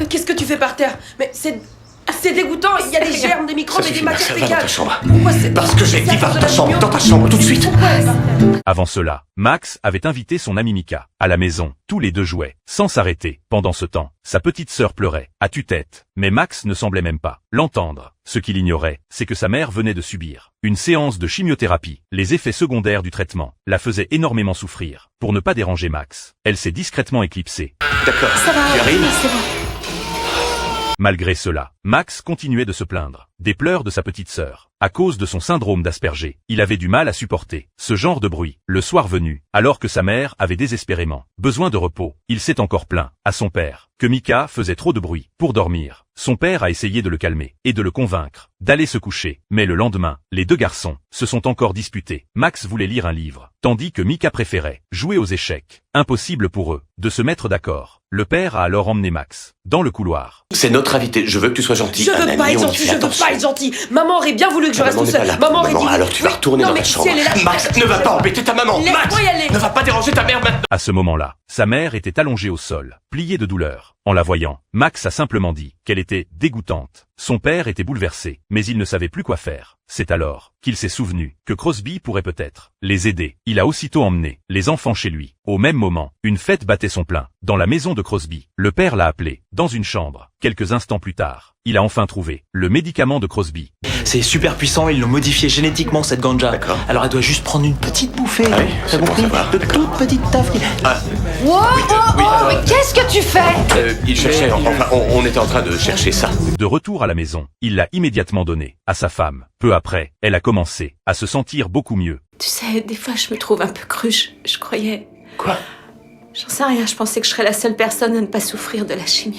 Qu'est-ce que tu fais par terre? Mais c'est dégoûtant, il y a des germes, des microbes et des matières Va dans fécales. ta chambre. Pourquoi c'est... Parce que j'ai dit va dans ta chambre, chimio? dans ta chambre, tout de suite. Pourquoi elle est par terre? Avant cela, Max avait invité son ami Mika à la maison. Tous les deux jouaient, sans s'arrêter. Pendant ce temps, sa petite sœur pleurait, à tue-tête. Mais Max ne semblait même pas l'entendre. Ce qu'il ignorait, c'est que sa mère venait de subir une séance de chimiothérapie. Les effets secondaires du traitement la faisaient énormément souffrir. Pour ne pas déranger Max, elle s'est discrètement éclipsée. D'accord, Ça va, tu arrives? c'est bon. Malgré cela, Max continuait de se plaindre des pleurs de sa petite sœur. À cause de son syndrome d'Asperger, il avait du mal à supporter ce genre de bruit. Le soir venu, alors que sa mère avait désespérément besoin de repos, il s'est encore plaint à son père que Mika faisait trop de bruit pour dormir. Son père a essayé de le calmer et de le convaincre d'aller se coucher. Mais le lendemain, les deux garçons se sont encore disputés. Max voulait lire un livre, tandis que Mika préférait jouer aux échecs. Impossible pour eux de se mettre d'accord. Le père a alors emmené Max dans le couloir. C'est notre invité, je veux que tu sois gentil. Je Un veux ami, pas être on y gentil, fait je veux attention. pas être gentil. Maman aurait bien voulu que je reste Maman tout n'est pas seul. là. Maman aurait dit... alors tu vas retourner non, dans mais ta si chambre. elle est là, Max, ne va pas embêter ta maman. Laisse-moi Max, y aller. ne va pas déranger ta mère maintenant. À ce moment-là, sa mère était allongée au sol, pliée de douleur. En la voyant, Max a simplement dit qu'elle était dégoûtante. Son père était bouleversé, mais il ne savait plus quoi faire. C'est alors qu'il s'est souvenu que Crosby pourrait peut-être les aider. Il a aussitôt emmené les enfants chez lui. Au même moment, une fête battait son plein dans la maison de Crosby. Le père l'a appelé dans une chambre. Quelques instants plus tard, il a enfin trouvé le médicament de Crosby. C'est super puissant, ils l'ont modifié génétiquement cette ganja. D'accord. Alors elle doit juste prendre une petite bouffée. Ah oui, T'as c'est bon à compris? savoir, De d'accord. toute petite taf. Mais qu'est-ce que tu fais? Il cherchait, enfin, on était en train de chercher ça. De retour à la maison, il l'a immédiatement donné à sa femme. Peu après, elle a commencé à se sentir beaucoup mieux. Tu sais, des fois je me trouve un peu cruche. Je croyais... Quoi? J'en sais rien, je pensais que je serais la seule personne à ne pas souffrir de la chimio.